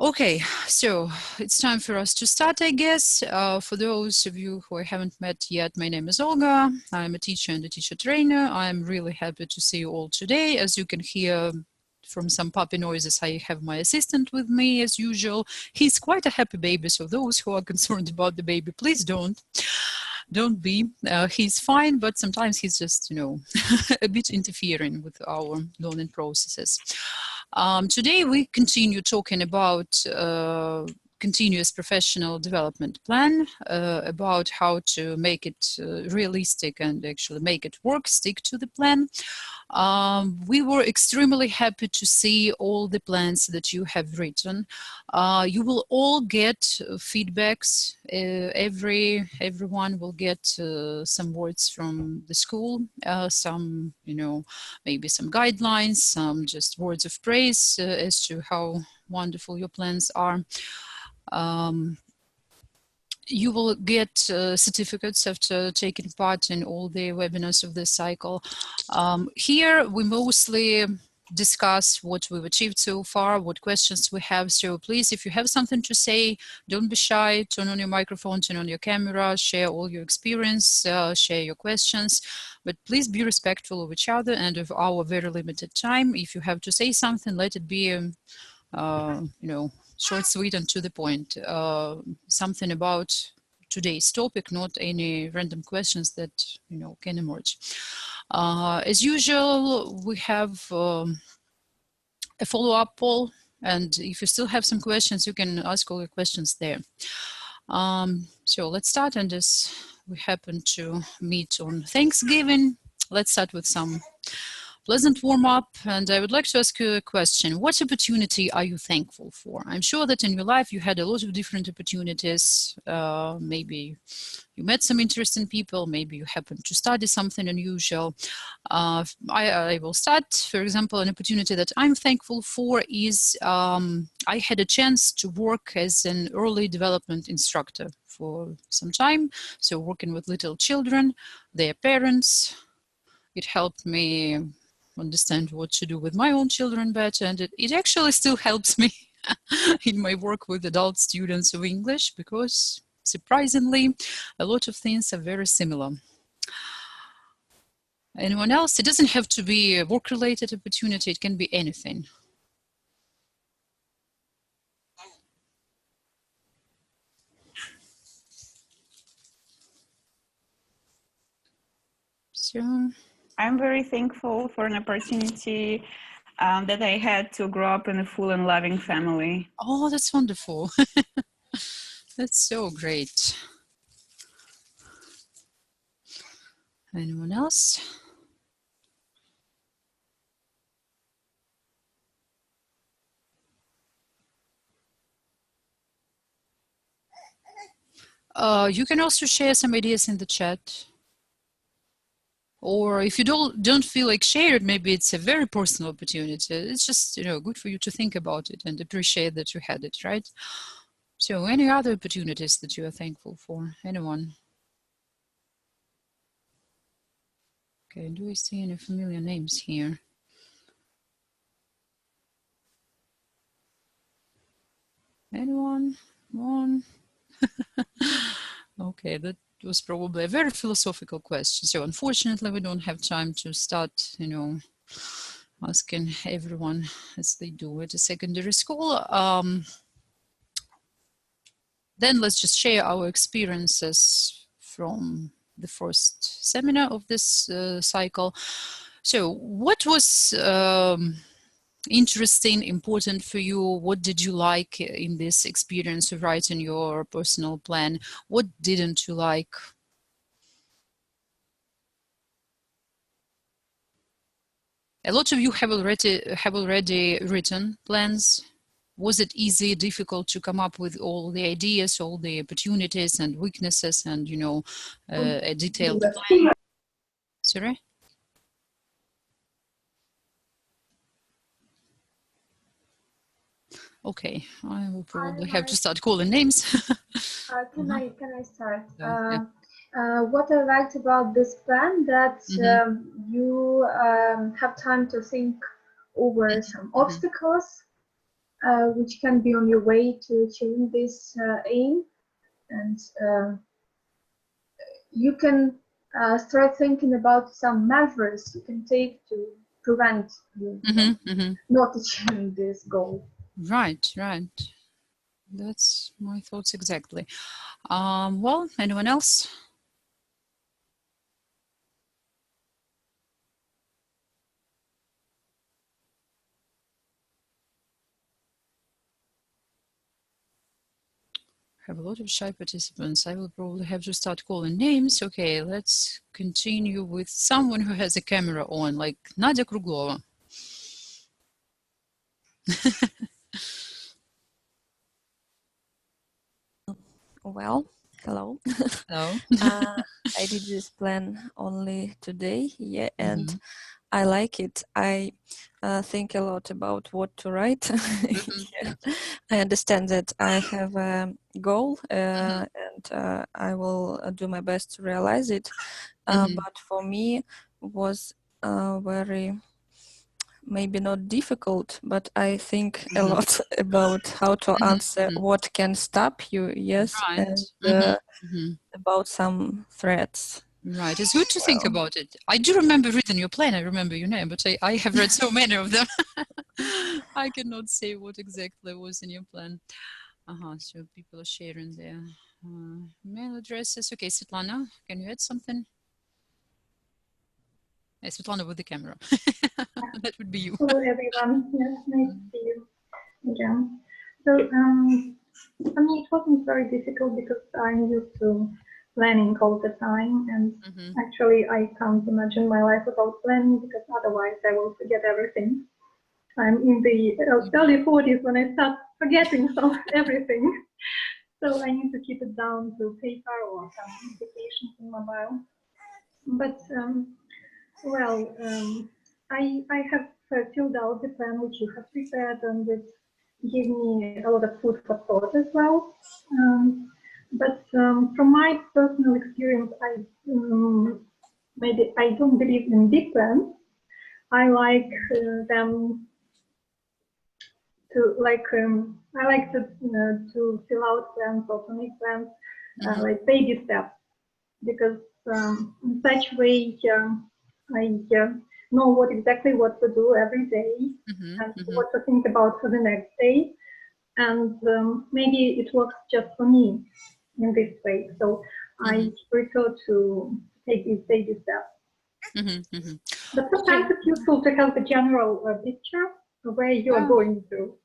Okay, so it's time for us to start, I guess. For those of you who I haven't met yet, my name is Olga. I'm a teacher and a teacher trainer. I'm really happy to see you all today. As you can hear from some puppy noises, I have my assistant with me as usual. He's quite a happy baby, so those who are concerned about the baby, please don't be. He's fine, but sometimes he's just, a bit interfering with our learning processes. Today we continue talking about continuous professional development plan, about how to make it realistic and actually make it work, stick to the plan. We were extremely happy to see all the plans that you have written. You will all get feedbacks. Everyone will get some words from the school, some, maybe some guidelines, some just words of praise as to how wonderful your plans are. You will get certificates after taking part in all the webinars of this cycle. Here we mostly discuss what we've achieved so far, what questions we have. So please, if you have something to say, don't be shy, turn on your microphone, turn on your camera, share all your experience, share your questions, but please be respectful of each other and of our very limited time. If you have to say something, let it be, short, sweet, and to the point. Something about today's topic, not any random questions that can emerge. As usual, we have a follow-up poll, and if you still have some questions, you can ask all your questions there. So let's start, and as we happen to meet on Thanksgiving, let's start with some pleasant warm-up, and I would like to ask you a question. What opportunity are you thankful for? I'm sure that in your life you had a lot of different opportunities. Maybe you met some interesting people, maybe you happened to study something unusual. I will start. For example, an opportunity that I'm thankful for is I had a chance to work as an early development instructor for some time. So working with little children, their parents, it helped me understand what to do with my own children better, and it actually still helps me in my work with adult students of English, because surprisingly a lot of things are very similar. Anyone else? It doesn't have to be a work-related opportunity, it can be anything. So I'm very thankful for an opportunity that I had to grow up in a full and loving family. Oh, that's wonderful. That's so great. Anyone else? You can also share some ideas in the chat. Or if you don't feel like shared, maybe it's a very personal opportunity. It's just, good for you to think about it and appreciate that you had it, right? So any other opportunities that you are thankful for? Anyone? Okay, do we see any familiar names here? Anyone? One? Okay, that was probably a very philosophical question. So unfortunately, we don't have time to start, asking everyone as they do at a secondary school. Then let's just share our experiences from the first seminar of this cycle. So what was interesting, important for you? What did you like in this experience of writing your personal plan? What didn't you like? A lot of you have already written plans. Was it easy, difficult to come up with all the ideas, all the opportunities and weaknesses, and a detailed plan? Sorry? Okay, I will probably have to start calling names. Can I start? Yeah. What I liked about this plan, that you have time to think over some obstacles which can be on your way to achieving this aim, and you can start thinking about some measures you can take to prevent you from not achieving this goal. Right, right. That's my thoughts exactly. Well, anyone else? Have a lot of shy participants. I will probably have to start calling names. Okay, let's continue with someone who has a camera on, like Nadia Kruglova. Well, hello. Hello. I did this plan only today, yeah, and I like it. I think a lot about what to write. Yeah. I understand that I have a goal, and I will do my best to realize it. But for me, was very, maybe not difficult, but I think a lot about how to answer what can stop you, yes, Right. and about some threats. Right, it's good to think about it. I do remember reading your plan. I remember your name, but I have read so many of them. I cannot say what exactly was in your plan. So people are sharing their mail addresses. Okay, Svetlana, can you add something? Svetlana with the camera. That would be you. Hello everyone, yes, nice to see you again. So for me it wasn't very difficult because I'm used to planning all the time, and actually I can't imagine my life without planning, because otherwise I will forget everything. I'm in the early 40s when I start forgetting everything. So I need to keep it down to paper or some applications in mobile. But I have filled out the plan which you have prepared, and it gave me a lot of food for thought as well. But from my personal experience, maybe I don't believe in big plans. I like them to I like to fill out plans or to make plans like baby steps, because in such way I know what exactly what to do every day and what to think about for the next day, and maybe it works just for me in this way. So I prefer to take these baby steps. But sometimes it's useful to have the general picture of where you are going to.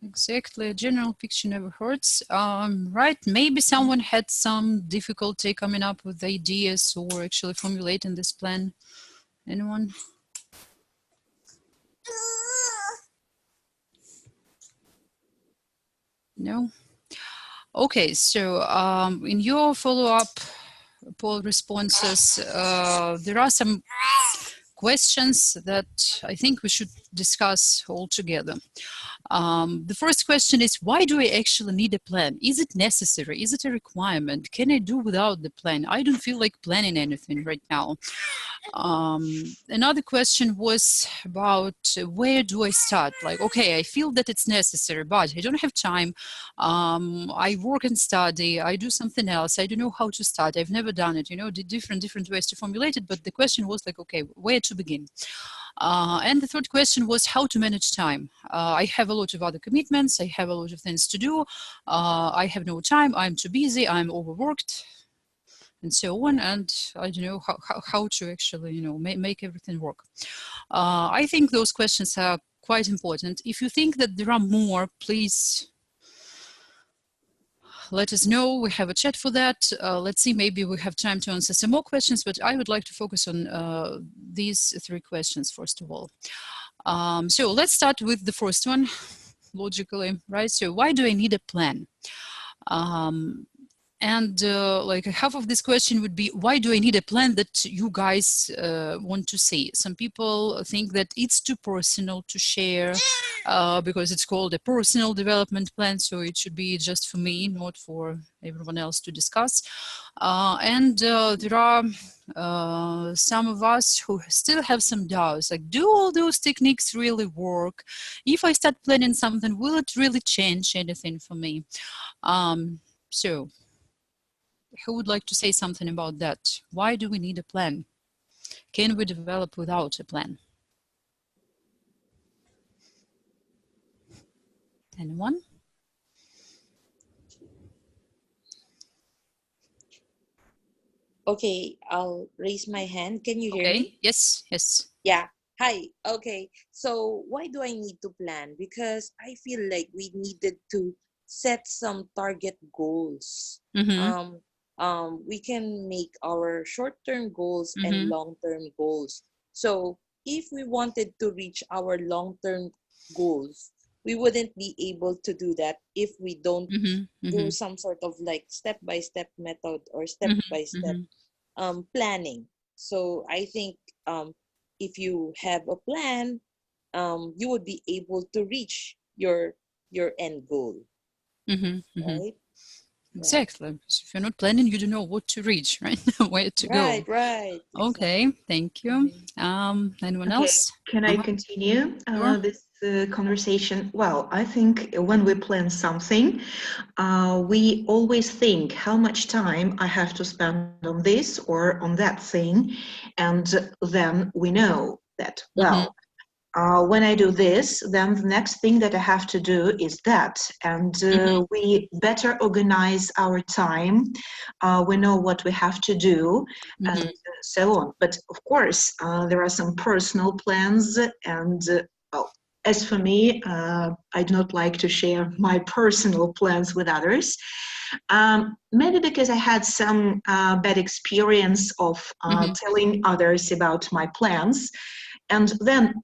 Exactly, a general picture never hurts. Right, maybe someone had some difficulty coming up with ideas or actually formulating this plan. Anyone? No? Okay, so in your follow-up poll responses, there are some questions that I think we should discuss all together. The first question is, why do I actually need a plan? Is it necessary? Is it a requirement? Can I do without the plan? I don't feel like planning anything right now. Another question was about where do I start? Like, okay, I feel that it's necessary, but I don't have time. I work and study. I do something else. I don't know how to start. I've never done it. You know, different ways to formulate it. But the question was like, okay, where to begin? And the third question was how to manage time. I have a lot of other commitments. I have a lot of things to do. I have no time. I'm too busy. I'm overworked, and so on. And I don't know how to actually, you know, make everything work. I think those questions are quite important. If you think that there are more, please let us know. We have a chat for that. Let's see, maybe we have time to answer some more questions, but I would like to focus on these three questions first of all. So let's start with the first one, logically, right? So why do I need a plan? And like half of this question would be, why do I need a plan that you guys want to see? Some people think that it's too personal to share because it's called a personal development plan, so it should be just for me, not for everyone else to discuss. And there are some of us who still have some doubts, like, do all those techniques really work? If I start planning something, will it really change anything for me? So who would like to say something about that? Why do we need a plan? Can we develop without a plan? Anyone? Okay, I'll raise my hand. Can you hear Okay. me? Yes. Yes. Yeah. Hi. Okay. So why do I need to plan? Because I feel like we needed to set some target goals. Mm-hmm. We can make our short-term goals and Mm-hmm. long-term goals. So if we wanted to reach our long-term goals, we wouldn't be able to do that if we don't Mm-hmm. do Mm-hmm. some sort of like step-by-step method or Mm-hmm. step-by-step Mm-hmm. planning. So I think if you have a plan, you would be able to reach your end goal, Mm-hmm. Mm-hmm. right? Right. Exactly. Because if you're not planning, you don't know what to reach, right? Where to go. Right, right. Okay, Exactly. thank you. Anyone Okay, else? can I continue Sure. this conversation? Well, I think when we plan something, we always think how much time I have to spend on this or on that thing, and then we know that, Mm-hmm. well, when I do this, then the next thing that I have to do is that. And Mm-hmm. we better organize our time. We know what we have to do and Mm-hmm. so on. But of course, there are some personal plans. And well, as for me, I do not like to share my personal plans with others. Maybe because I had some bad experience of Mm-hmm. telling others about my plans. And then,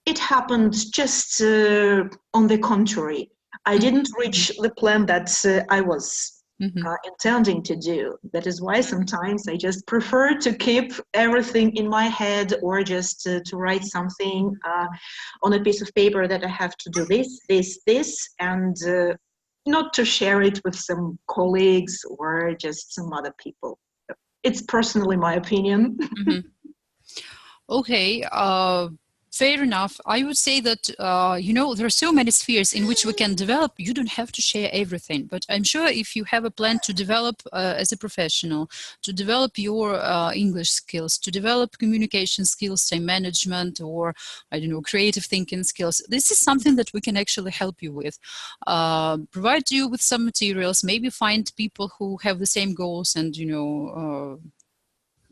it happened just on the contrary. I didn't reach the plan that I was Mm-hmm. intending to do. That is why sometimes I just prefer to keep everything in my head or just to write something on a piece of paper that I have to do this, and not to share it with some colleagues or just some other people. It's personally my opinion. Mm-hmm. Okay, fair enough. I would say that, there are so many spheres in which we can develop. You don't have to share everything, but I'm sure if you have a plan to develop as a professional, to develop your English skills, to develop communication skills, time management, or, I don't know, creative thinking skills, this is something that we can actually help you with. Provide you with some materials, maybe find people who have the same goals and,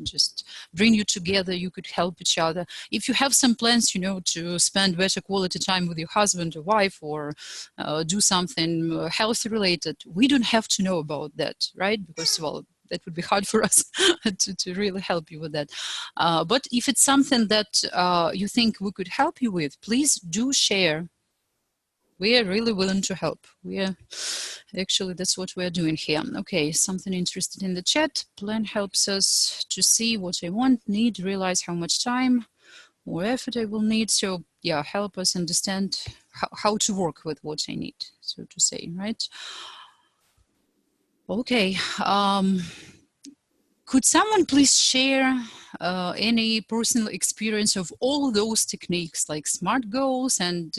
just bring you together. You could help each other. If you have some plans, to spend better quality time with your husband or wife, or do something health related, we don't have to know about that, right? Because, well, that would be hard for us to really help you with that. But if it's something that you think we could help you with, please do share. We are really willing to help. Actually, that's what we're doing here. Okay, something interested in the chat. Plan helps us to see what I want, need, realize how much time or effort I will need. So yeah, help us understand how to work with what I need, so to say, right? Okay. Could someone please share any personal experience of all those techniques, like SMART goals and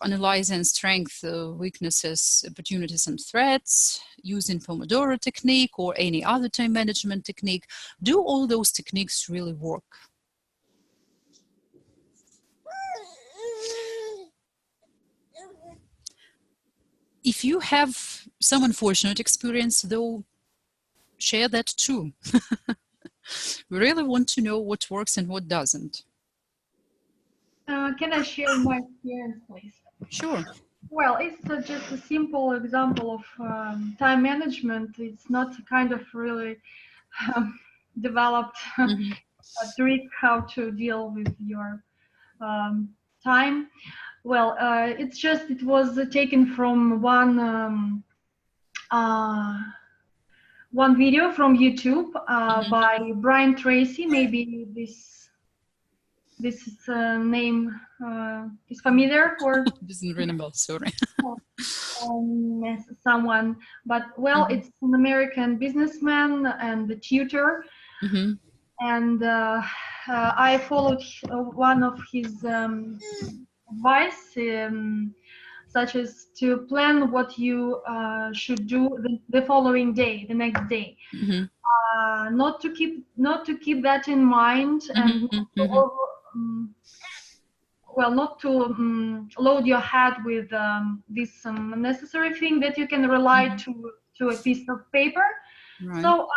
analyzing strengths, weaknesses, opportunities, and threats, using Pomodoro technique or any other time management technique? Do all those techniques really work? If you have some unfortunate experience, though, share that too. We really want to know what works and what doesn't. Can I share my experience, please? Sure. Well, it's just a simple example of time management. It's not a kind of really developed Mm-hmm. a trick how to deal with your time. Well, it's just it was taken from one video from YouTube by Brian Tracy. Maybe this is, name is familiar for Doesn't ring a bell, sorry. someone, but well, it's an American businessman and a tutor, and I followed one of his advice, such as to plan what you should do the following day, the next day. Not to keep that in mind, and not to load your head with this unnecessary thing that you can rely to a piece of paper. Right. So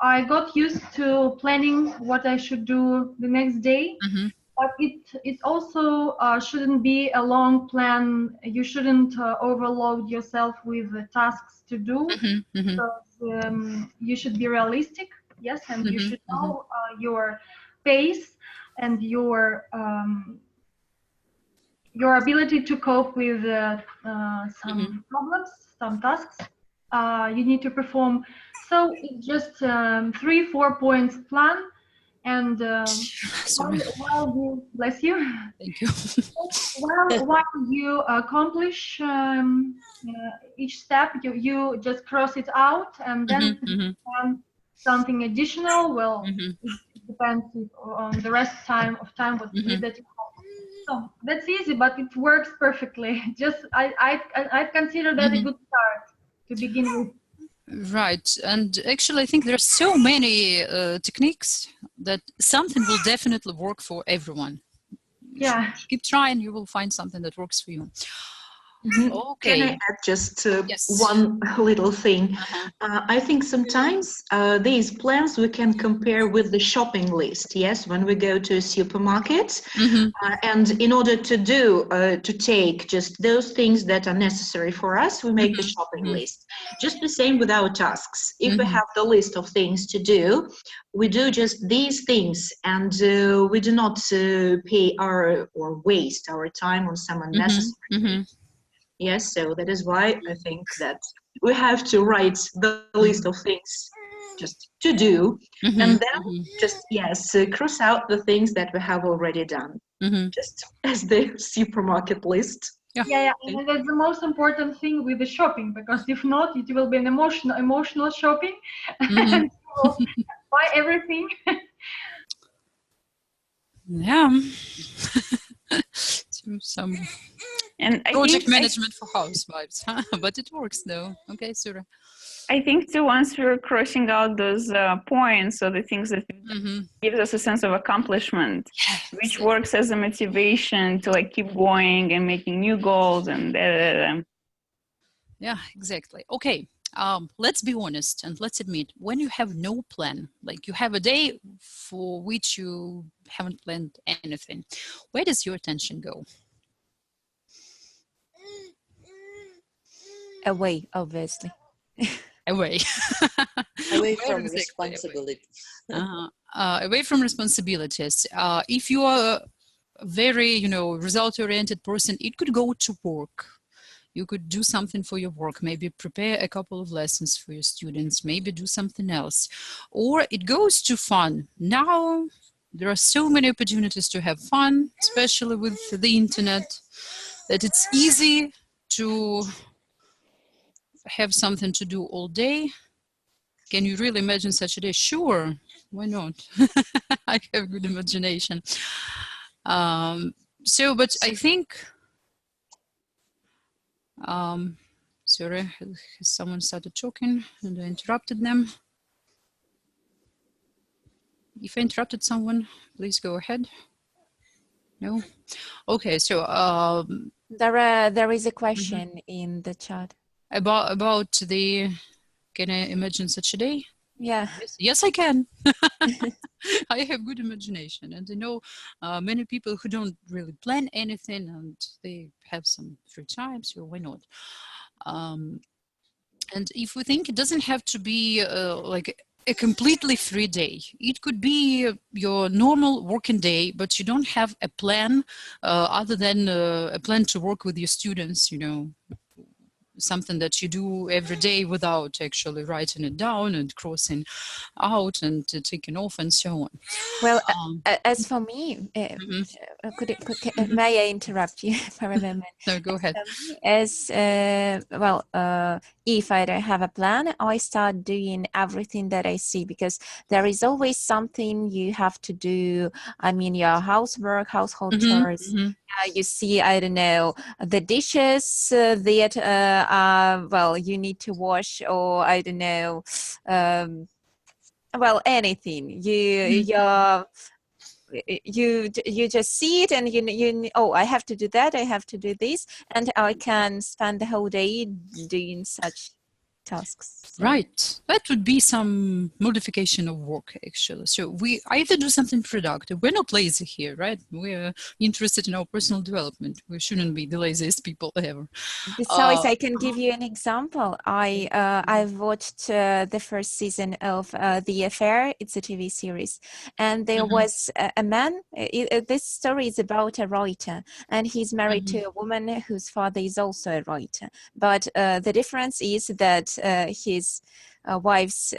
I got used to planning what I should do the next day. But it also shouldn't be a long plan. You shouldn't overload yourself with tasks to do, because you should be realistic, yes, and you should know your pace and your ability to cope with some problems, some tasks you need to perform. So it's just 3-4 points plan. And while you, bless you, thank you. while you accomplish each step, you just cross it out, and then something additional. Well, it depends on the rest of time what that you have. So that's easy, but it works perfectly. Just I consider that a good start to begin with. Right, and actually I think there are so many techniques that something will definitely work for everyone. Yeah. Keep trying, you will find something that works for you. Okay. Can I add just one little thing? I think sometimes these plans we can compare with the shopping list. Yes, when we go to a supermarket, and in order to take just those things that are necessary for us, we make the shopping list. Just the same with our tasks. If we have the list of things to do, we do just these things, and we do not pay or waste our time on some unnecessary things. Yes, so that is why I think that we have to write the list of things just to do, and then just, cross out the things that we have already done, just as the supermarket list. Yeah, and that's the most important thing with the shopping, because if not, it will be an emotional shopping, and you will buy everything. Yeah. Some and project management for housewives, but it works though. Okay, Sura. I think too, once we're crossing out those points, or the things that gives us a sense of accomplishment, which works as a motivation to like keep going and making new goals and Yeah, exactly. Okay, let's be honest and let's admit, when you have no plan, like you have a day for which you haven't planned anything, where does your attention go? Away, obviously. Away. Away from responsibilities. Away from responsibilities. If you are a very, result-oriented person, it could go to work. You could do something for your work, maybe prepare a couple of lessons for your students, maybe do something else. Or it goes to fun. Now, there are so many opportunities to have fun, especially with the internet, that it's easy to have something to do all day. Can you really imagine such a day? Sure, why not? I have good imagination. But I think, sorry, someone started talking and I interrupted them. If I interrupted someone, please go ahead. No? Okay, so there is a question in the chat. About the, can I imagine such a day? Yeah. Yes, I can. I have good imagination, and I know many people who don't really plan anything and they have some free time, so why not? And if we think it doesn't have to be like a completely free day. It could be your normal working day, but you don't have a plan other than a plan to work with your students, something that you do every day without actually writing it down and crossing out and taking off and so on. Well, as for me, may I interrupt you for a moment? No, go ahead. If I don't have a plan, I start doing everything that I see, because there is always something you have to do. I mean, your housework, household chores. You see, I don't know, the dishes that you need to wash, or I don't know, anything. You just see it, and I have to do that, I have to do this, and I can spend the whole day doing such tasks. So. Right. That would be some modification of work, actually. So we either do something productive. We're not lazy here, right? We're interested in our personal development. We shouldn't be the laziest people ever. Besides, I can give you an example. I've watched the first season of The Affair. It's a TV series, and there was a man. This story is about a writer, and he's married to a woman whose father is also a writer. But the difference is that his wife's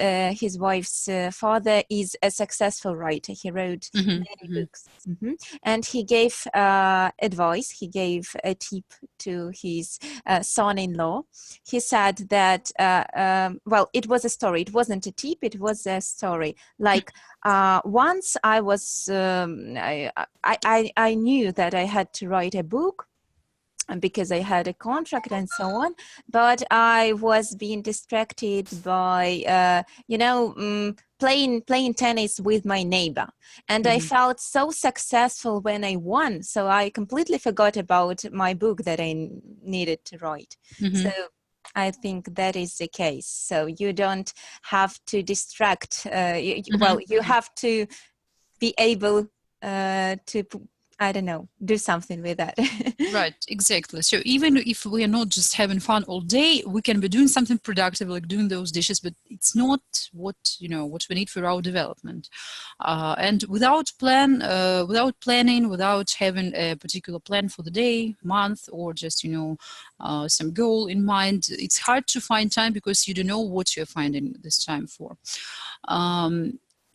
father is a successful writer. He wrote many books, and he gave advice. He gave a tip to his son-in-law. He said that it was a story. It wasn't a tip. It was a story. Like once I was, I knew that I had to write a book, because I had a contract and so on, but I was being distracted by, playing tennis with my neighbor. And I felt so successful when I won. So I completely forgot about my book that I needed to write. So I think that is the case. So you don't have to distract. You have to be able to, I don't know, do something with that. Right, exactly. So even if we are not just having fun all day, we can be doing something productive, like doing those dishes, but it's not what we need for our development. And without planning, without having a particular plan for the day, month, or just some goal in mind, it's hard to find time, because you don't know what you're finding this time for.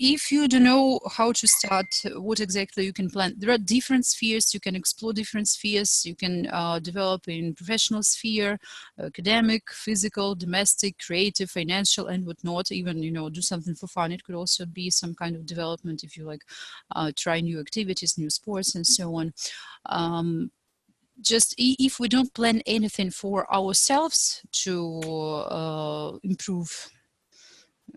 If you don't know how to start, what exactly you can plan, there are different spheres. You can explore different spheres. You can develop in professional sphere, academic, physical, domestic, creative, financial, and whatnot. Even do something for fun. It could also be some kind of development if you like try new activities, new sports, and so on. Just if we don't plan anything for ourselves to improve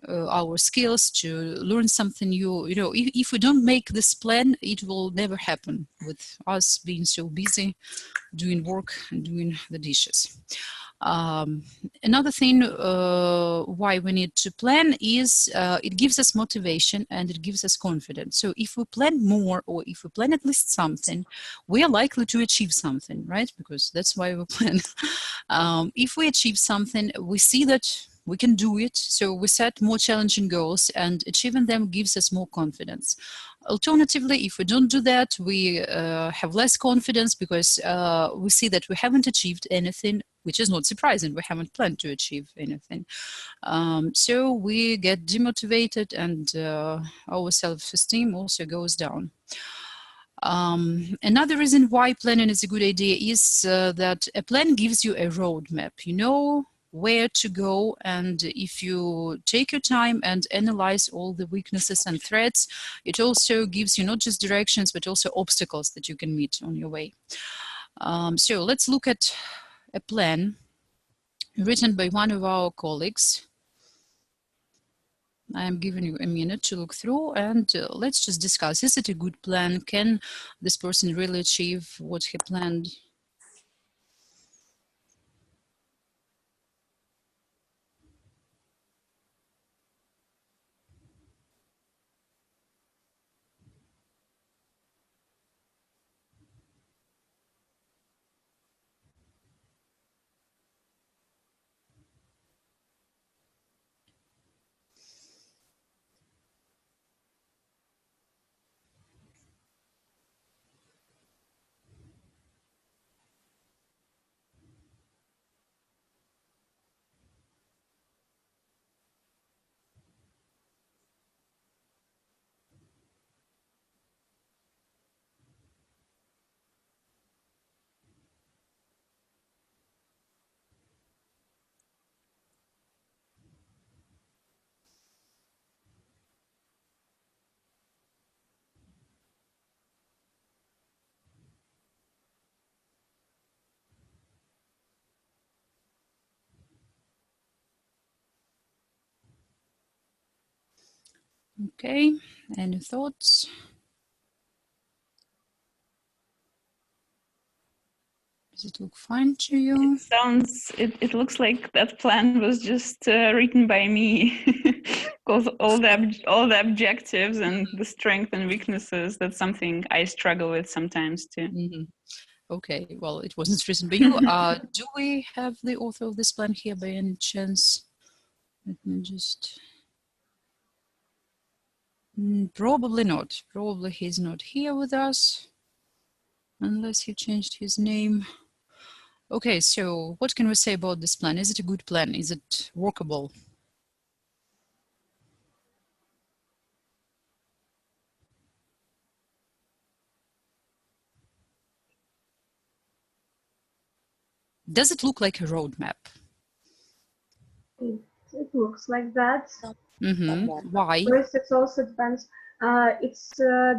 our skills, to learn something new, if we don't make this plan, it will never happen, with us being so busy doing work and doing the dishes. Another thing why we need to plan is it gives us motivation and it gives us confidence. So if we plan more, or if we plan at least something, we are likely to achieve something, right? Because that's why we plan. If we achieve something, we see that we can do it. So we set more challenging goals, and achieving them gives us more confidence. Alternatively, if we don't do that, we have less confidence, because we see that we haven't achieved anything, which is not surprising. We haven't planned to achieve anything. So we get demotivated, and our self-esteem also goes down. Another reason why planning is a good idea is that a plan gives you a roadmap. You know where to go, and if you take your time and analyze all the weaknesses and threats, it also gives you not just directions but also obstacles that you can meet on your way. So let's look at a plan written by one of our colleagues. I'm giving you a minute to look through, and let's just discuss. Is it a good plan? Can this person really achieve what he planned? Okay, any thoughts? Does it look fine to you? It looks like that plan was just written by me. Because all the objectives and the strengths and weaknesses, that's something I struggle with sometimes too. Mm-hmm. Okay, well, it wasn't written by you. Do we have the author of this plan here by any chance? Let me just... probably not. Probably he's not here with us, unless he changed his name. Okay, so what can we say about this plan? Is it a good plan? Is it workable? Does it look like a roadmap? It looks like that. Mm-hmm. Why? First, it also depends. It's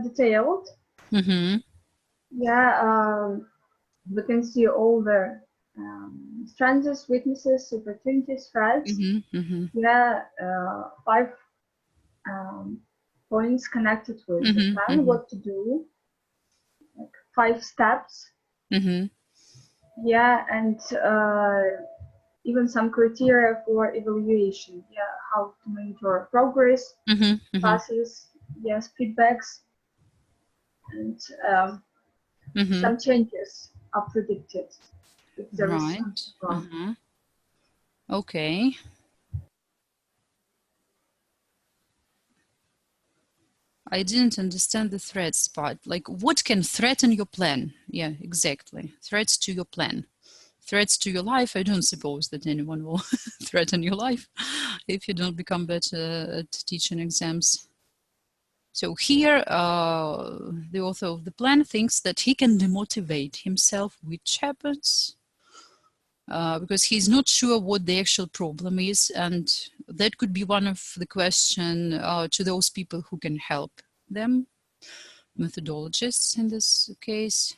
detailed. Mm-hmm. Yeah, we can see all the strengths, weaknesses, opportunities, threats. Mm-hmm. Mm-hmm. Yeah, 5 points connected with the Mm-hmm. plan, Mm-hmm. what to do, like 5 steps. Mm-hmm. Yeah, and even some criteria for evaluation. Yeah, how to monitor progress, Mm-hmm. Mm-hmm. passes, yes, feedbacks, and Mm-hmm. some changes are predicted if there is Right. something wrong. Mm-hmm. Okay. I didn't understand the threats part. Like, what can threaten your plan? Yeah, exactly. Threats to your plan. Threats to your life. I don't suppose that anyone will threaten your life if you don't become better at teaching exams. So here, the author of the plan thinks that he can demotivate himself, which happens because he's not sure what the actual problem is, and that could be one of the question to those people who can help them, methodologists in this case.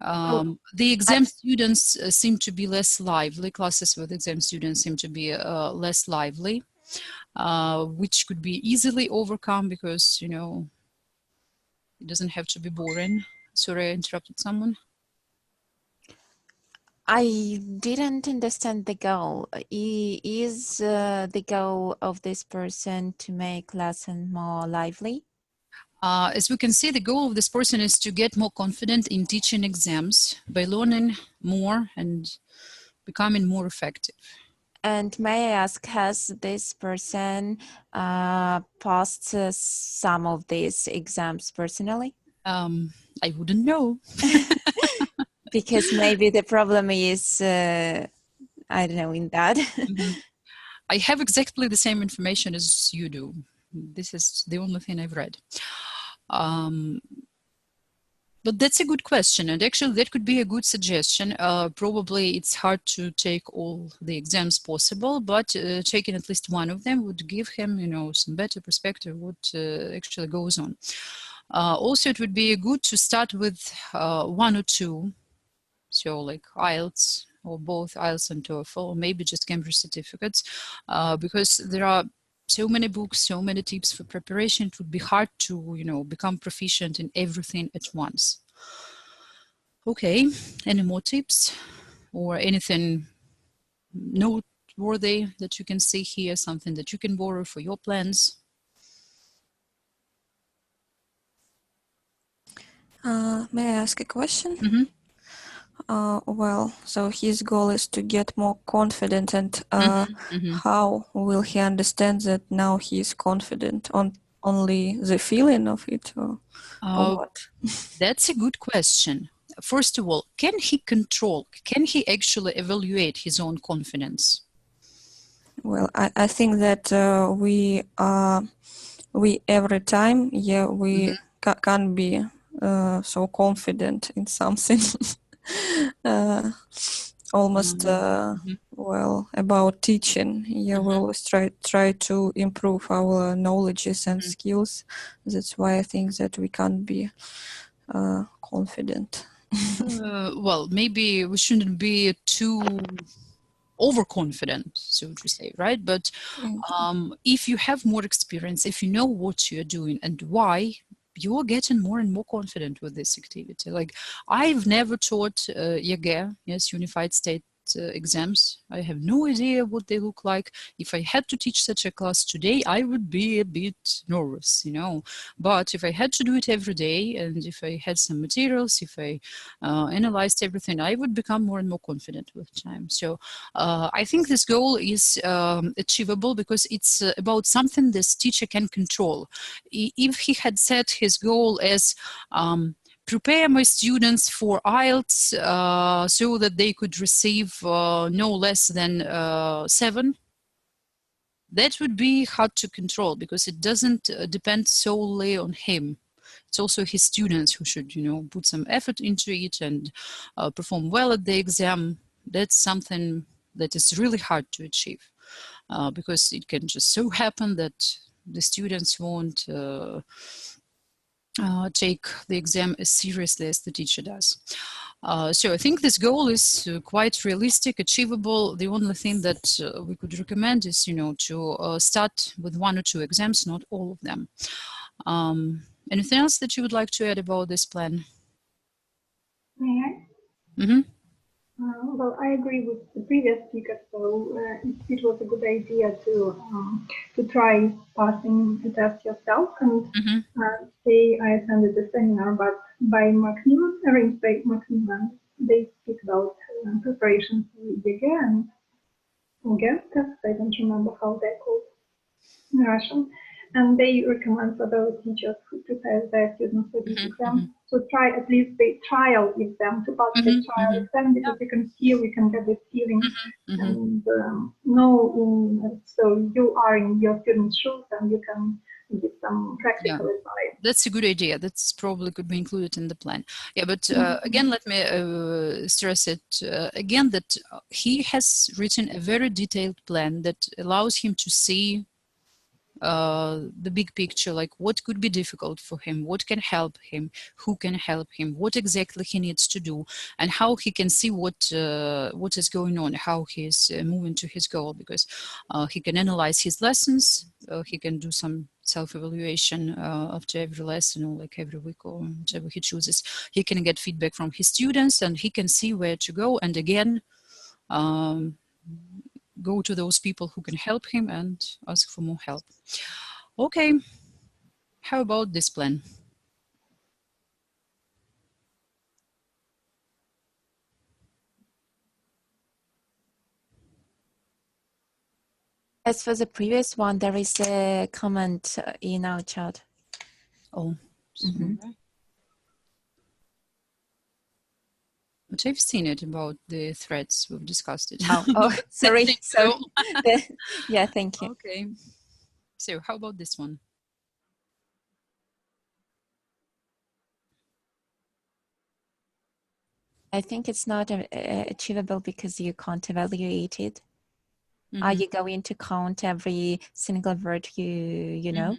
The exam students seem to be less lively. Classes with exam students seem to be less lively, which could be easily overcome because, you know, it doesn't have to be boring. Sorry, I interrupted someone. I didn't understand the goal. Is the goal of this person to make lesson more lively? As we can see, the goal of this person is to get more confident in teaching exams by learning more and becoming more effective. And may I ask, has this person passed some of these exams personally? I wouldn't know. Because maybe the problem is, I don't know, in that. Mm-hmm. I have exactly the same information as you do. This is the only thing I've read. But that's a good question, and actually that could be a good suggestion. Probably it's hard to take all the exams possible, but taking at least one of them would give him, you know, some better perspective what actually goes on. Also, it would be good to start with one or two, so like IELTS or both IELTS and TOEFL, or maybe just Cambridge certificates, because there are so many books, so many tips for preparation. It would be hard to, you know, become proficient in everything at once. Okay, any more tips or anything noteworthy that you can see here, something that you can borrow for your plans? May I ask a question? Mm-hmm. Well, so his goal is to get more confident, and Mm-hmm. how will he understand that now he is confident? On only the feeling of it, or what? That's a good question. First of all, can he actually evaluate his own confidence? Well, I think that we every time, we can't be so confident in something. Almost well, about teaching, we always try to improve our knowledges and skills. That's why I think that we can't be confident. Well, maybe we shouldn't be too overconfident, so to say, right? But if you have more experience, if you know what you're doing and why, you're getting more and more confident with this activity. Like, I've never taught YGE, yes, Unified State exams. I have no idea what they look like. If I had to teach such a class today, I would be a bit nervous, you know. But if I had to do it every day, and if I had some materials, if I analyzed everything, I would become more and more confident with time. So I think this goal is achievable because it's about something this teacher can control. If he had set his goal as prepare my students for IELTS so that they could receive no less than 7, that would be hard to control because it doesn't depend solely on him. It's also his students who should, you know, put some effort into it and perform well at the exam. That's something that is really hard to achieve because it can just so happen that the students won't take the exam as seriously as the teacher does. So I think this goal is quite realistic, achievable. The only thing that we could recommend is, you know, to start with 1 or 2 exams, not all of them. Anything else that you would like to add about this plan? May I? Mm-hmm. Well, I agree with the previous speaker. So it was a good idea to try passing the test yourself and say I attended the seminar, but by Macmillan, arranged by Macmillan. They speak about preparation for YGE and OGE tests. I don't remember how they're called in Russian. And they recommend for those teachers who prepare their students for this exam to try at least the trial exam, to pass the trial exam, because you can feel, we can get this feeling and know so you are in your student's shoes and you can give some practical advice. That's a good idea. That's probably could be included in the plan. Yeah, but again, let me stress it again that he has written a very detailed plan that allows him to see the big picture, like what could be difficult for him, what can help him, who can help him, what exactly he needs to do, and how he can see what is going on, how he is moving to his goal, because he can analyze his lessons, he can do some self-evaluation after every lesson or like every week or whatever he chooses. He can get feedback from his students and he can see where to go, and again go to those people who can help him and ask for more help. Okay, how about this plan? As for the previous one, there is a comment in our chat. Oh, but I've seen it about the threats. We've discussed it. Oh, sorry. So, yeah, thank you. Okay. So how about this one? I think it's not achievable because you can't evaluate it. Are you going to count every single word you know?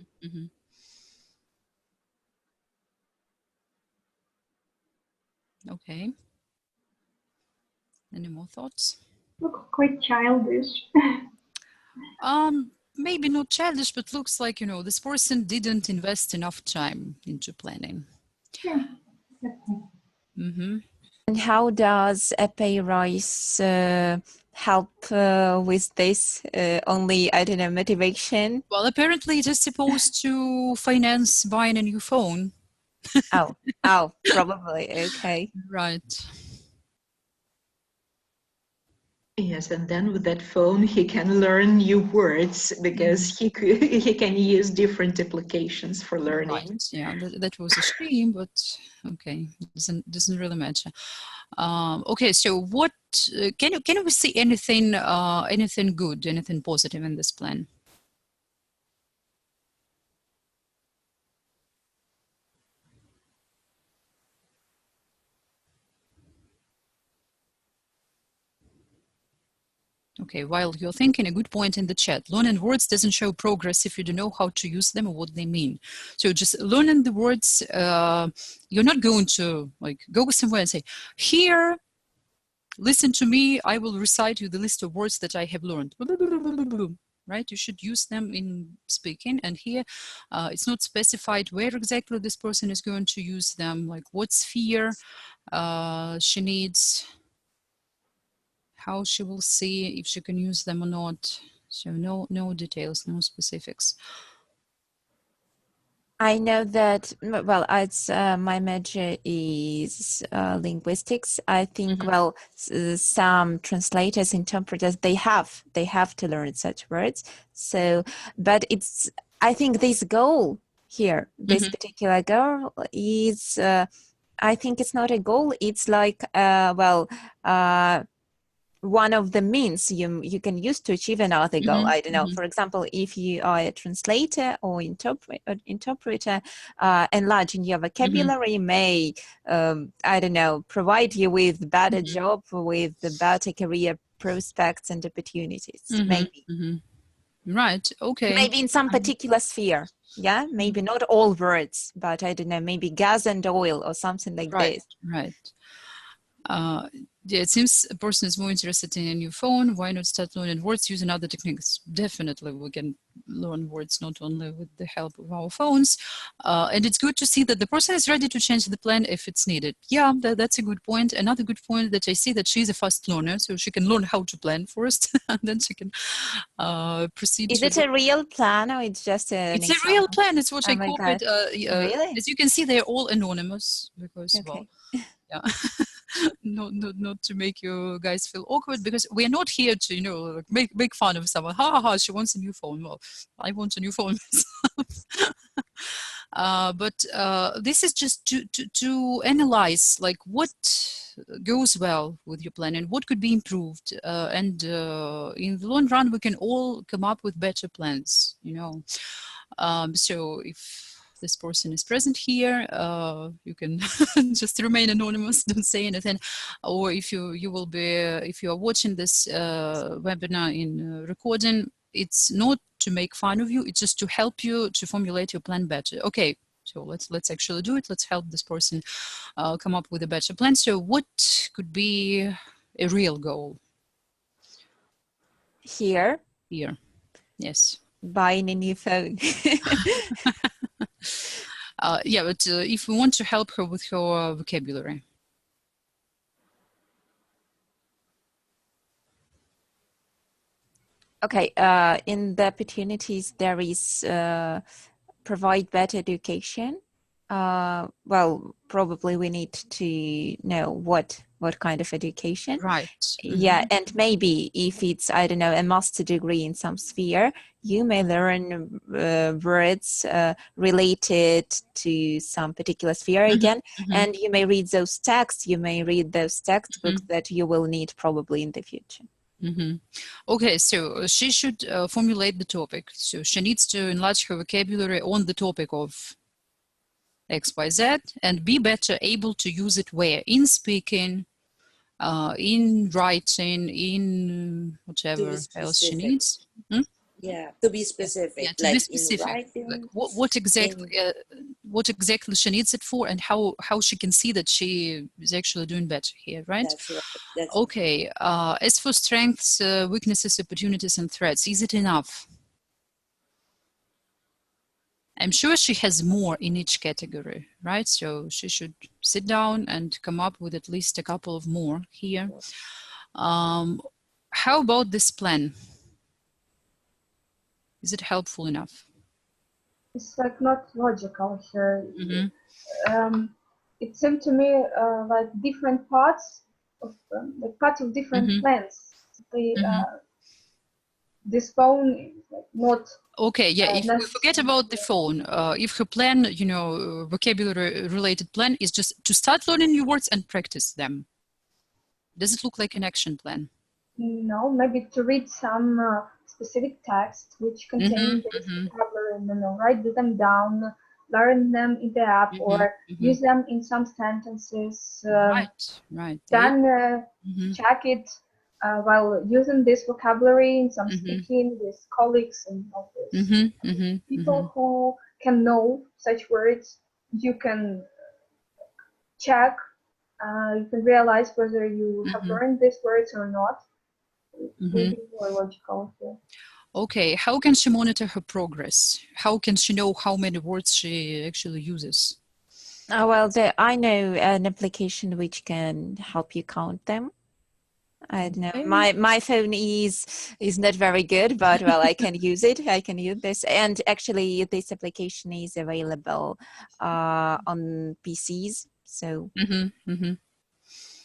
Okay. Any more thoughts? Looks quite childish. Maybe not childish, but looks like, you know, this person didn't invest enough time into planning. Yeah, definitely. And how does a pay rise help with this? Only, I don't know, motivation? Well, apparently it is supposed to finance buying a new phone. Oh, probably. Okay. Right. Yes, and then with that phone, he can learn new words because he can use different applications for learning. Right. Yeah, that was a shame, but okay, doesn't really matter. Okay, so what can we see anything anything good, anything positive in this plan? Okay, while you're thinking, a good point in the chat. Learning words doesn't show progress if you don't know how to use them or what they mean. So just learning the words, you're not going to like go somewhere and say, here listen to me, I will recite you the list of words that I have learned. Right? You should use them in speaking. And here, it's not specified where exactly this person is going to use them, like what sphere she needs, how she will see if she can use them or not. So no details, no specifics. I know that, well, it's my major is linguistics. I think, well, some translators, interpreters, they have to learn such words. So, but it's, I think this goal here, this particular goal is, I think it's not a goal. It's like, one of the means you can use to achieve another goal. I don't know. For example, if you are a translator or interpreter, enlarging your vocabulary may, I don't know, provide you with better job, with the better career prospects and opportunities. Maybe. Right. Okay. Maybe in some particular sphere. Yeah. Maybe not all words, but I don't know. Maybe gas and oil or something like this. Right. Yeah, it seems a person is more interested in a new phone. Why not start learning words using other techniques? Definitely, we can learn words not only with the help of our phones. And it's good to see that the person is ready to change the plan if it's needed. Yeah, that's a good point. Another good point that I see that she's a fast learner, so she can learn how to plan first, and then she can proceed. Is it a real plan or it's just It's a real plan. It's what I call it. Really? As you can see, they're all anonymous because, okay. well, yeah. not to make you guys feel awkward, because we're not here to make fun of someone. She wants a new phone. Well, I want a new phone myself. But this is just to analyze like what goes well with your plan and what could be improved, and in the long run we can all come up with better plans, so if this person is present here, you can just remain anonymous, don't say anything. Or if you will be, if you are watching this webinar in recording, it's not to make fun of you, it's just to help you to formulate your plan better. Okay, so let's actually do it. Let's help this person come up with a better plan. So what could be a real goal? Here, yes. Buying a new phone. Yeah, but if we want to help her with her vocabulary. Okay, in the opportunities there is provide better education. Well, probably we need to know what kind of education. Right. Yeah, and maybe if it's, I don't know, a master degree in some sphere, you may learn words related to some particular sphere again, and you may read those texts, you may read those textbooks that you will need probably in the future. Okay, so she should formulate the topic. So she needs to enlarge her vocabulary on the topic of XYZ and be better able to use it where? In speaking, in writing, in whatever else she needs. Yeah, to be specific. Yeah, to be specific. In writing, like what exactly she needs it for, and how she can see that she is actually doing better here, right? That's right. Okay. As for strengths, weaknesses, opportunities, and threats, is it enough? I'm sure she has more in each category, right? So she should sit down and come up with at least a couple of more here. How about this plan? Is it helpful enough? It's like not logical here. It seemed to me like different parts of different plans. This phone is like not. Okay, yeah, if we forget about the phone, if her plan, vocabulary-related plan is just to start learning new words and practice them, does it look like an action plan? No, maybe to read some specific text which contain this vocabulary, write them down, learn them in the app, or use them in some sentences. Right. Then check it while using this vocabulary in some speaking with colleagues and all this. People who can know such words, you can check you can realize whether you have learned these words or not. It's really more logical here. Okay, how can she monitor her progress? How can she know how many words she actually uses? Well, I know an application which can help you count them. I don't know. My phone is not very good, but well, I can use it. I can use this, and actually, this application is available on PCs. So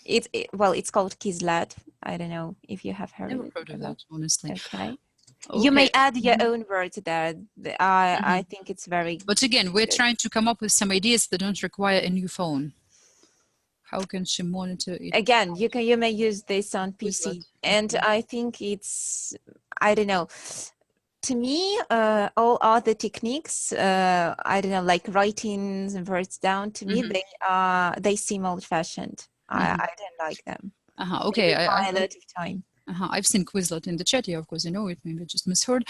it's called Kislet. I don't know if you have heard Never of it. Heard of that, honestly. Okay. You may add your own words there. I think it's very. But again, we're trying to come up with some ideas that don't require a new phone. How can she monitor it? Again, you may use this on PC, and I think it's, I don't know. To me, all other techniques, I don't know, like writing words down. To me, they seem old-fashioned. I don't like them. Okay, they require a lot of time. I've seen Quizlet in the chat. Yeah, of course, I know it. Maybe I just misheard.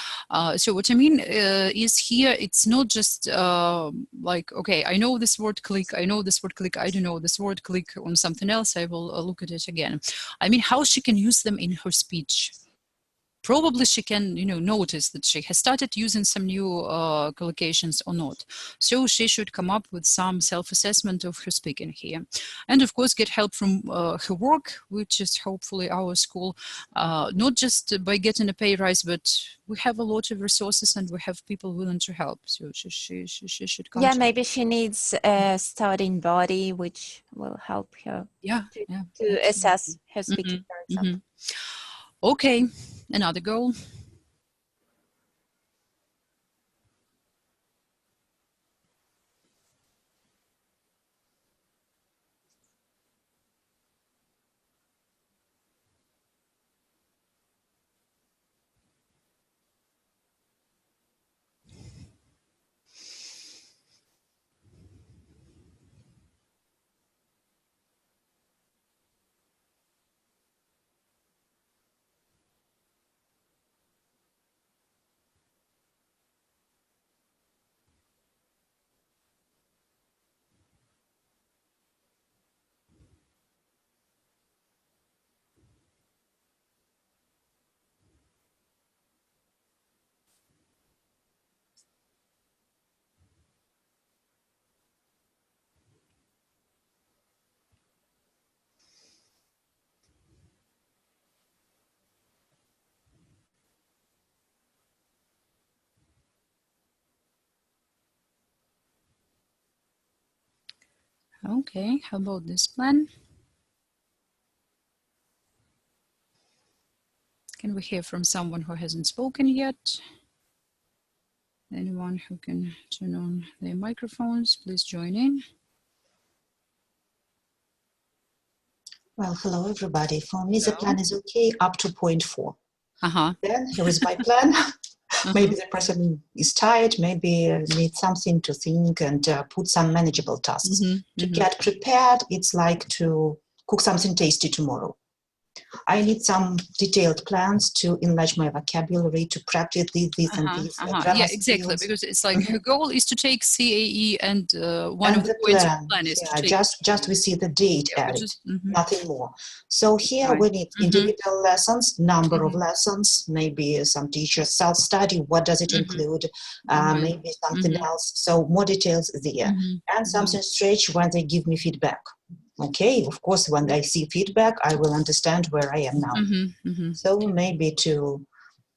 So what I mean is here, it's not just like, okay, I know this word click, I know this word click, I don't know this word click on something else, I will look at it again. I mean, how she can use them in her speech. Probably she can, notice that she has started using some new collocations or not. So she should come up with some self-assessment of her speaking here. And of course, get help from her work, which is hopefully our school, not just by getting a pay rise, but we have a lot of resources and we have people willing to help. So she should come. Yeah, maybe she needs a studying body, which will help her to assess her speaking, for example. Okay, another goal. Okay, how about this plan? Can we hear from someone who hasn't spoken yet? Anyone who can turn on their microphones, please join in. Well, hello, everybody. For me, the plan is okay up to point 4. Then here is my plan. Maybe the person is tired, maybe needs something to think and put some manageable tasks. To get prepared, it's like to cook something tasty tomorrow. I need some detailed plans to enlarge my vocabulary, to practice this and this. Yeah, exactly, because it's like her goal is to take CAE and one of the points of the plan is to take... just we see the date added, nothing more. So here we need individual lessons, number of lessons, maybe some teachers self-study, what does it include, maybe something else. So more details there. And something stretch when they give me feedback. Okay, of course, when I see feedback, I will understand where I am now. So maybe to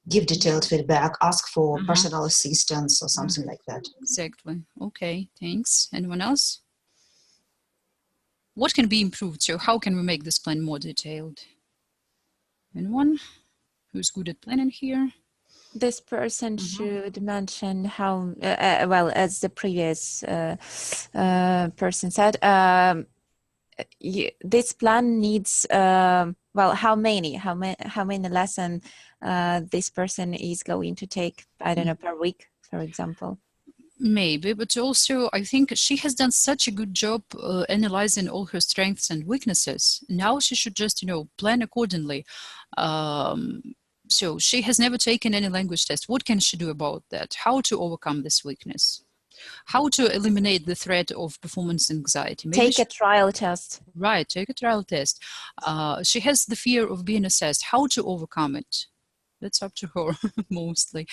give detailed feedback, ask for personal assistance or something like that. Exactly. Okay, thanks. Anyone else? What can be improved? So how can we make this plan more detailed? Anyone who's good at planning here? This person should mention how, well, as the previous person said, this plan needs well, how many lesson this person is going to take, I don't know, per week, for example. Maybe, but also I think she has done such a good job analyzing all her strengths and weaknesses. Now she should just, plan accordingly. So she has never taken any language test. What can she do about that? How to overcome this weakness? How to eliminate the threat of performance anxiety? Maybe take a trial test. Right, take a trial test. She has the fear of being assessed. How to overcome it? That's up to her mostly.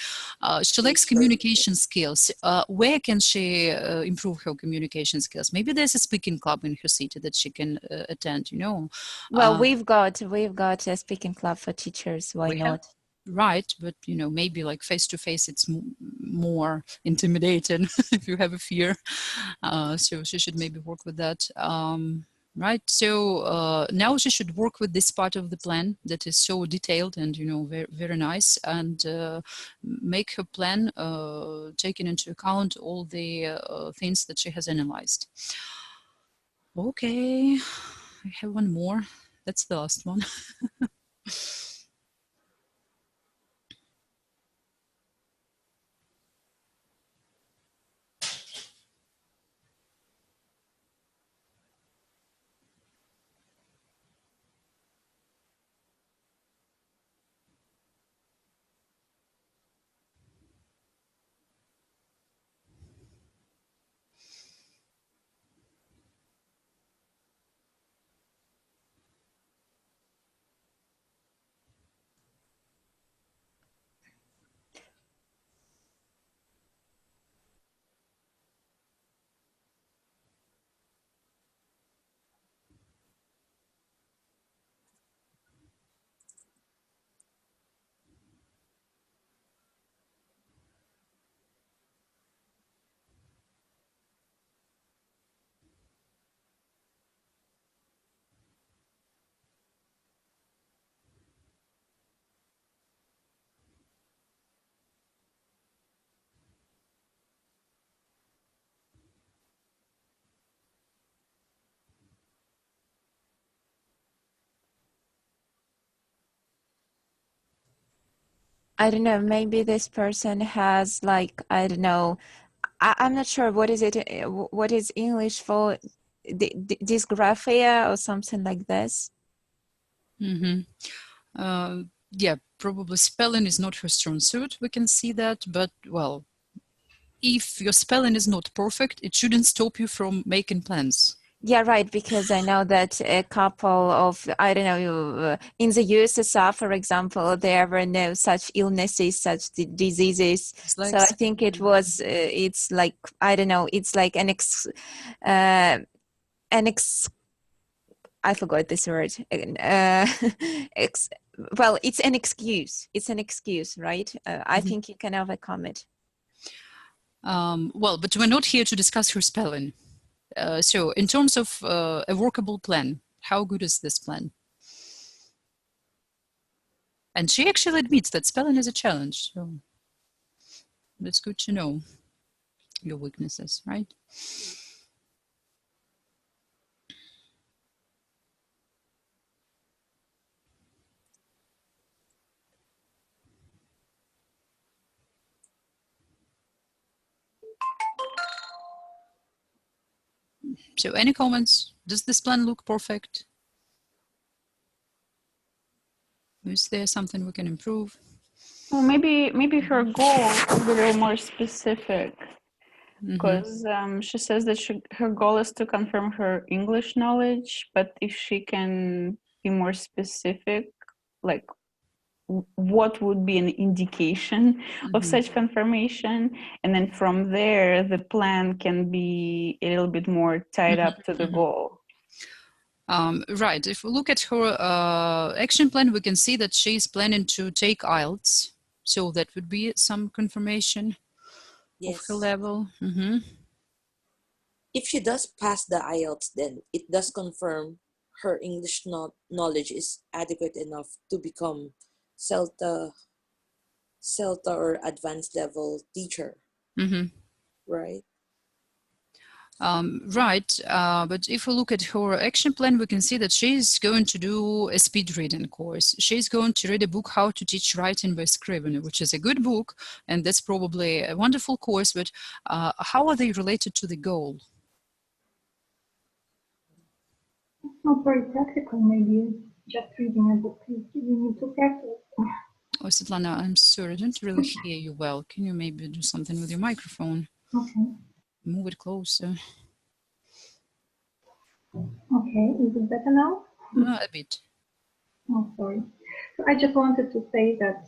She lacks communication skills. Where can she improve her communication skills? Maybe there's a speaking club in her city that she can attend, you know. Well, we've got a speaking club for teachers. Why not? Right, but you know, maybe like face to face, it's more intimidating if you have a fear. So she should maybe work with that. Right, so now she should work with this part of the plan that is so detailed and, you know, very, very nice, and make her plan taking into account all the things that she has analyzed. Okay, I have one more. That's the last one. I don't know, maybe this person has like, I don't know, I'm not sure what is it, what is English for dysgraphia or something like this. Yeah, probably spelling is not her strong suit, we can see that, but well, if your spelling is not perfect, it shouldn't stop you from making plans. Yeah, right, because I know that a couple of, I don't know, in the USSR, for example, there were no such illnesses, such diseases. So I think it was, it's like, I don't know, it's like I forgot this word. Well, it's an excuse. It's an excuse, right? I think you can overcome it. Well, but we're not here to discuss her spelling. So in terms of a workable plan, how good is this plan? And she actually admits that spelling is a challenge. So that's good to know your weaknesses, right? So any comments? Does this plan look perfect? Is there something we can improve? Well, maybe her goal is a little more specific, because she says that her goal is to confirm her English knowledge, but if she can be more specific, like what would be an indication of such confirmation, and then from there the plan can be a little bit more tied up to the goal. Right. If we look at her action plan, we can see that she's planning to take IELTS. So that would be some confirmation of her level. If she does pass the IELTS, then it does confirm her English knowledge is adequate enough to become CELTA or advanced level teacher. Right? Right, but if we look at her action plan, we can see that she's going to do a speed reading course. She's going to read a book, How to Teach Writing by Scrivener, which is a good book, and that's probably a wonderful course, but how are they related to the goal? It's not very practical, maybe just reading a book. You need to practice. Oh, Svetlana, I'm sorry, I don't really hear you well. Can you maybe do something with your microphone? Okay. move it closer. Okay, is it better now? A bit. Oh, sorry. So I just wanted to say that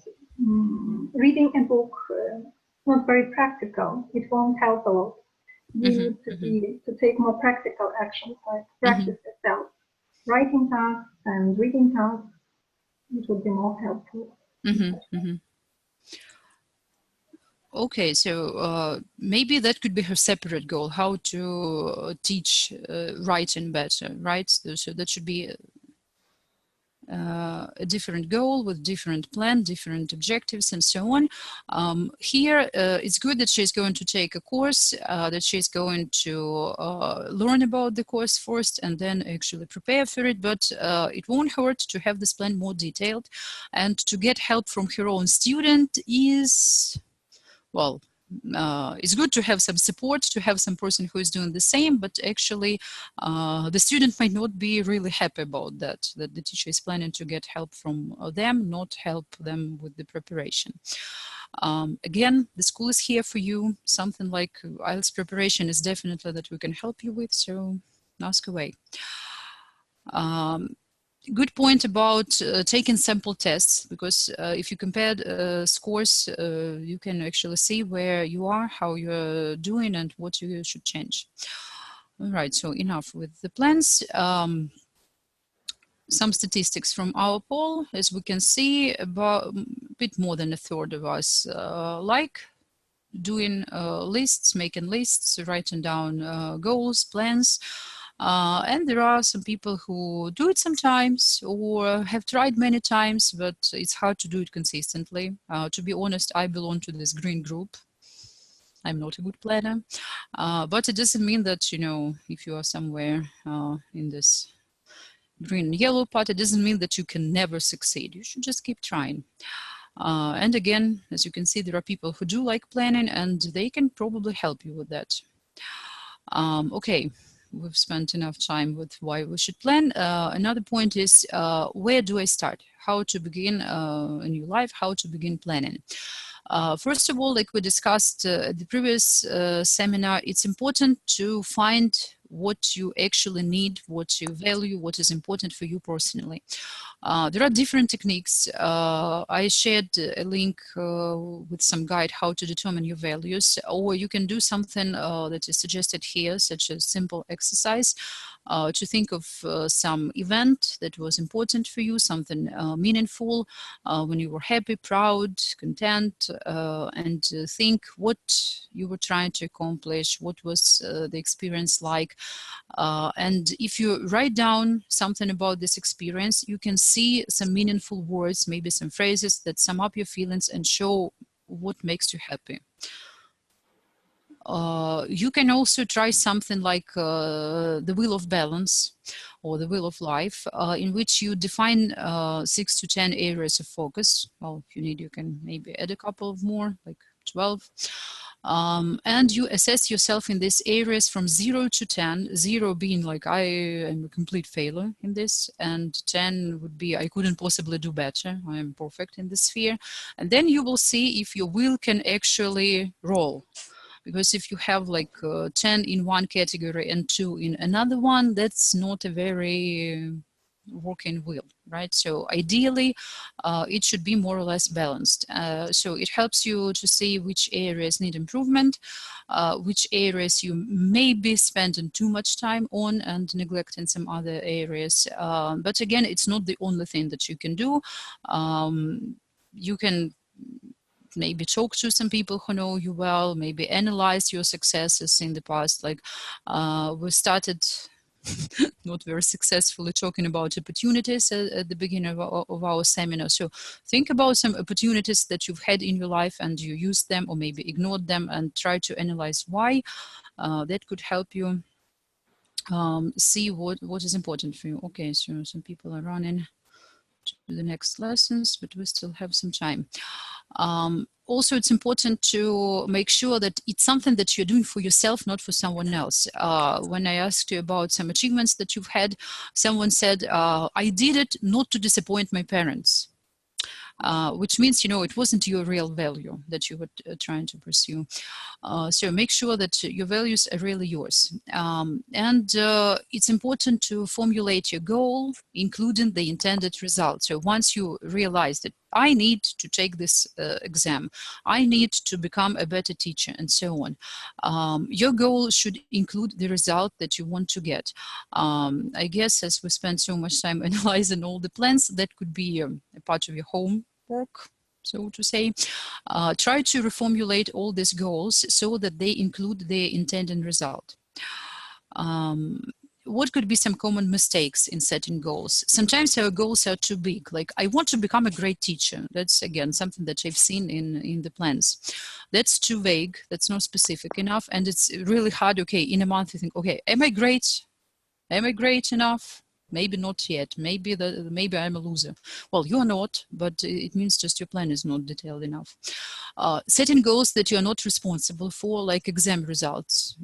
reading a book not very practical. It won't help a lot. You need to take more practical actions, like practice yourself. Writing tasks and reading tasks, it would be more helpful. Okay, so maybe that could be her separate goal, how to teach writing better, right? So that should be a different goal with different plan, different objectives, and so on. Here, it's good that she's going to take a course, that she's going to learn about the course first and then actually prepare for it, but it won't hurt to have this plan more detailed, and to get help from her own student is, well, it's good to have some support, to have some person who is doing the same, but actually the student might not be really happy about that the teacher is planning to get help from them, not help them with the preparation. Again, the school is here for you. Something like IELTS preparation is definitely that we can help you with, so ask away. Good point about taking sample tests, because if you compare scores, you can actually see where you are, how you're doing, and what you should change. All right, so enough with the plans. Some statistics from our poll, as we can see, about a bit more than a third of us like doing lists, making lists, writing down goals, plans. And there are some people who do it sometimes or have tried many times, but it's hard to do it consistently. To be honest, I belong to this green group. I'm not a good planner, but it doesn't mean that, you know, if you are somewhere in this green and yellow part, it doesn't mean that you can never succeed. You should just keep trying. And again, as you can see, there are people who do like planning, and they can probably help you with that. Okay. We've spent enough time with why we should plan. Another point is, where do I start? How to begin a new life, how to begin planning. First of all, like we discussed at the previous seminar, it's important to find what you actually need, what you value, what is important for you personally. There are different techniques. I shared a link with some guide how to determine your values, or you can do something that is suggested here, such as simple exercise, to think of some event that was important for you, something meaningful, when you were happy, proud, content, and think what you were trying to accomplish, what was the experience like. And if you write down something about this experience, you can see some meaningful words, maybe some phrases that sum up your feelings and show what makes you happy. You can also try something like the wheel of balance or the wheel of life, in which you define 6 to 10 areas of focus. Well, if you need, you can maybe add a couple of more, like 12. And you assess yourself in these areas from 0 to 10, 0 being like I am a complete failure in this, and 10 would be I couldn't possibly do better, I am perfect in this sphere. And then you will see if your wheel can actually roll. Because if you have like 10 in one category and 2 in another one, that's not a very working wheel, right? So ideally, it should be more or less balanced. So it helps you to see which areas need improvement, which areas you may be spending too much time on and neglecting some other areas. But again, it's not the only thing that you can do. You can maybe talk to some people who know you well, maybe analyze your successes in the past. Like we started not very successfully talking about opportunities at the beginning of our seminar. So think about some opportunities that you've had in your life and you used them or maybe ignored them, and try to analyze why. That could help you see what is important for you. Okay, so some people are running to the next lessons, but we still have some time. Also, it's important to make sure that it's something that you're doing for yourself, not for someone else. When I asked you about some achievements that you've had, someone said, I did it not to disappoint my parents. which means, you know, it wasn't your real value that you were trying to pursue. So make sure that your values are really yours. And it's important to formulate your goal, including the intended result. So once you realize that I need to take this exam, I need to become a better teacher, and so on, your goal should include the result that you want to get. I guess as we spend so much time analyzing all the plans, that could be a part of your homework, so to say. Try to reformulate all these goals so that they include the intended result. What could be some common mistakes in setting goals? Sometimes our goals are too big, like I want to become a great teacher. That's again something that I've seen in the plans. That's too vague, that's not specific enough, and it's really hard. Okay, in a month you think, okay, am I great? Am I great enough? Maybe not yet. Maybe I'm a loser. Well, you're not, but it means just your plan is not detailed enough. Setting goals that you're not responsible for, like exam results.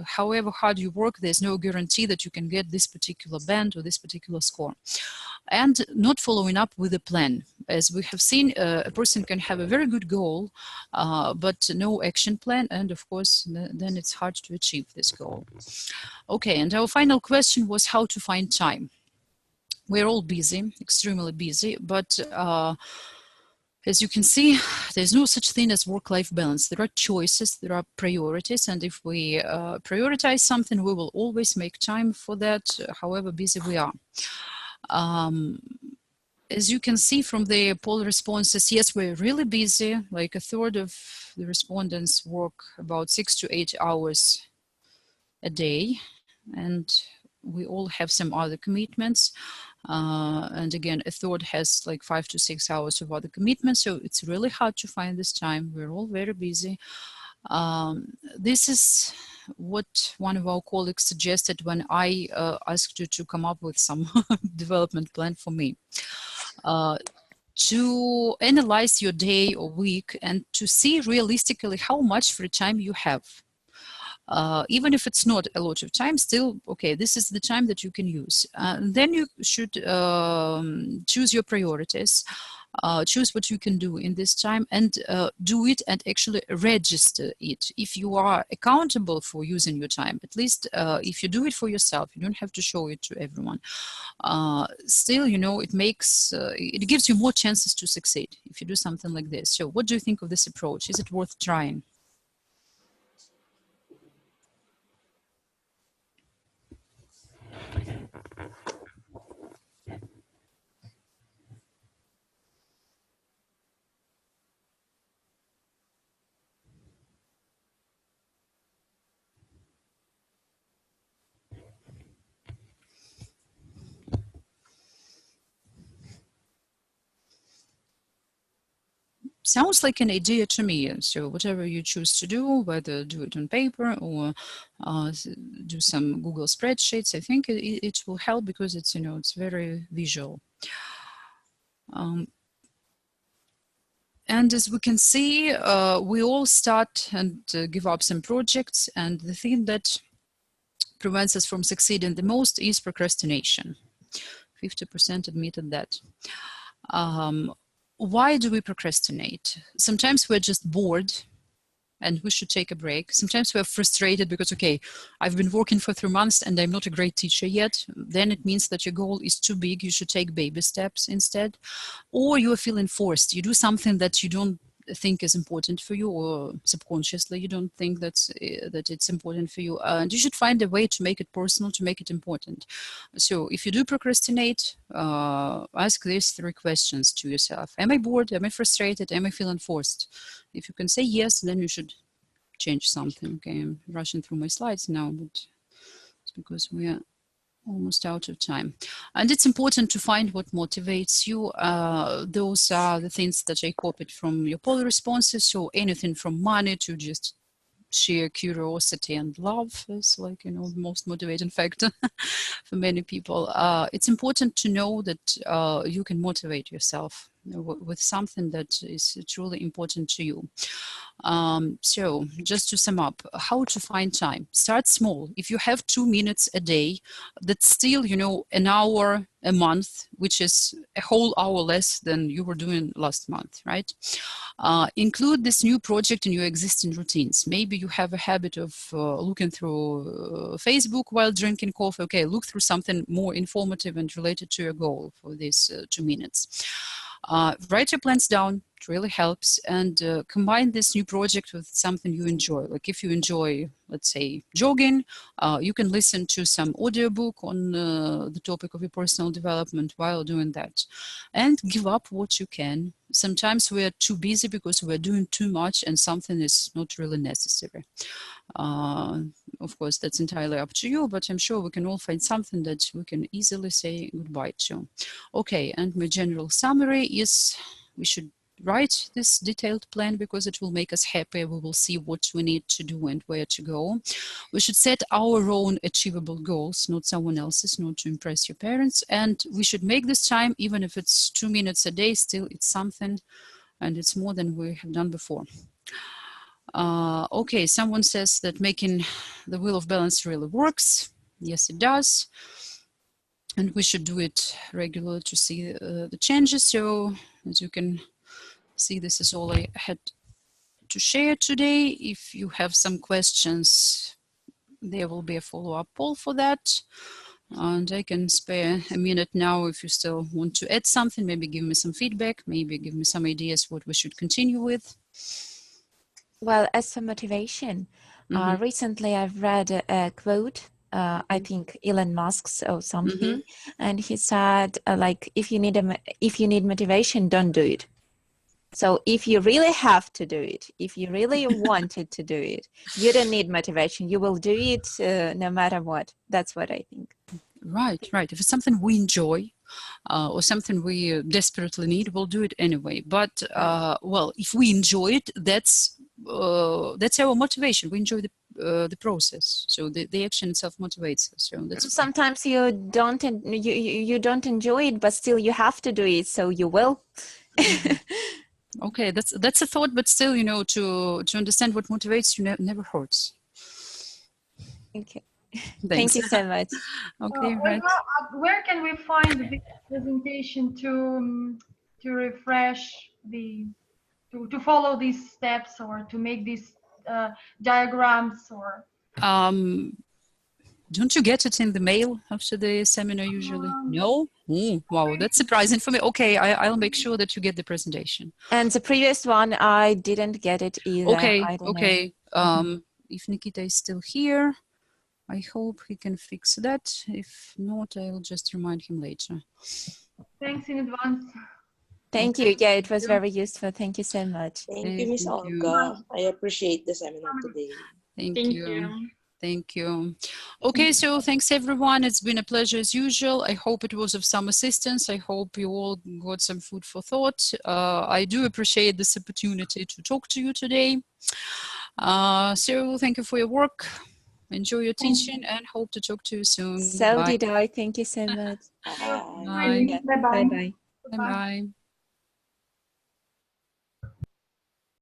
However hard you work, there's no guarantee that you can get this particular band or this particular score. And not following up with a plan. As we have seen, a person can have a very good goal, but no action plan, and of course, then it's hard to achieve this goal. Okay, and our final question was how to find time. We're all busy, extremely busy, but as you can see, there's no such thing as work-life balance. There are choices, there are priorities, and if we prioritize something, we will always make time for that, however busy we are. As you can see from the poll responses, yes, we're really busy. Like a third of the respondents work about 6 to 8 hours a day, and we all have some other commitments. And again, a third has like 5 to 6 hours of other commitments, so it's really hard to find this time. We're all very busy. This is what one of our colleagues suggested when I asked you to come up with some development plan for me. To analyze your day or week and to see realistically how much free time you have. Even if it's not a lot of time, still, okay, this is the time that you can use. Then you should choose your priorities, choose what you can do in this time, and do it and actually register it. If you are accountable for using your time, at least if you do it for yourself, you don't have to show it to everyone. Still, you know, it makes, it gives you more chances to succeed if you do something like this. So what do you think of this approach? Is it worth trying? Sounds like an idea to me. So whatever you choose to do, whether do it on paper or do some Google spreadsheets, I think it will help because it's, you know, it's very visual. And as we can see, we all start and give up some projects, and the thing that prevents us from succeeding the most is procrastination. 50% admitted that. Why do we procrastinate? Sometimes we're just bored and we should take a break. Sometimes we're frustrated because, okay, I've been working for 3 months and I'm not a great teacher yet. Then it means that your goal is too big. You should take baby steps instead. Or you're feeling forced. You do something that you don't think is important for you, or subconsciously you don't think that it's important for you, and you should find a way to make it personal, to make it important. So if you do procrastinate, ask these 3 questions to yourself. Am I bored? Am I frustrated? Am I feeling forced? If you can say yes, then you should change something. Okay, I'm rushing through my slides now, but it's because we are almost out of time. And it's important to find what motivates you. Those are the things that I copied from your poll responses. So anything from money to just sheer curiosity and love is, like, you know, the most motivating factor for many people. It's important to know that you can motivate yourself with something that is truly important to you. So just to sum up, how to find time. Start small. If you have 2 minutes a day, that's still, you know, an hour a month, which is a whole hour less than you were doing last month, right? Include this new project in your existing routines. Maybe you have a habit of looking through Facebook while drinking coffee. Okay, look through something more informative and related to your goal for these 2 minutes. Write your plans down. It really helps, and combine this new project with something you enjoy. Like if you enjoy, let's say, jogging, you can listen to some audiobook on the topic of your personal development while doing that. And give up what you can. Sometimes we are too busy because we're doing too much and something is not really necessary. Of course, that's entirely up to you, but I'm sure we can all find something that we can easily say goodbye to. Okay, and my general summary is we should write this detailed plan because it will make us happy. We will see what we need to do and where to go. We should set our own achievable goals, not someone else's, not to impress your parents. And we should make this time, even if it's 2 minutes a day, still it's something and it's more than we have done before. Okay, someone says that making the wheel of balance really works. Yes, it does. And we should do it regularly to see the changes. So as you can see, this is all I had to share today. If you have some questions, there will be a follow-up poll for that. And I can spare a minute now if you still want to add something, maybe give me some feedback, maybe give me some ideas what we should continue with. Well, as for motivation, recently I've read a quote, I think Elon Musk's or something, and he said, like, if you need motivation, don't do it. So if you really have to do it, if you really wanted to do it, you don't need motivation. You will do it no matter what. That's what I think. Right, right. If it's something we enjoy or something we desperately need, we'll do it anyway. But well, if we enjoy it, that's our motivation. We enjoy the process. So the action itself motivates us. So that's sometimes you don't enjoy it, but still you have to do it. So you will. Okay, that's a thought, but still, you know, to understand what motivates you never hurts. Okay. Thanks. Thank you so much. Okay, right. Where can we find the presentation to refresh to follow these steps or to make these diagrams or? Don't you get it in the mail after the seminar usually? No? Wow, that's surprising for me. Okay, I'll make sure that you get the presentation. And the previous one, I didn't get it either. Okay, okay. If Nikita is still here, I hope he can fix that. If not, I'll just remind him later. Thanks in advance. Thank you. Yeah, it was very useful. Thank you so much. Thank you, Ms. Olga. I appreciate the seminar today. Thank you. Thank you. Okay, so thanks everyone. It's been a pleasure as usual. I hope it was of some assistance. I hope you all got some food for thought. I do appreciate this opportunity to talk to you today. So thank you for your work. Enjoy your teaching and hope to talk to you soon. So did I. Thank you so much. Bye. Bye. Bye-bye. Bye-bye.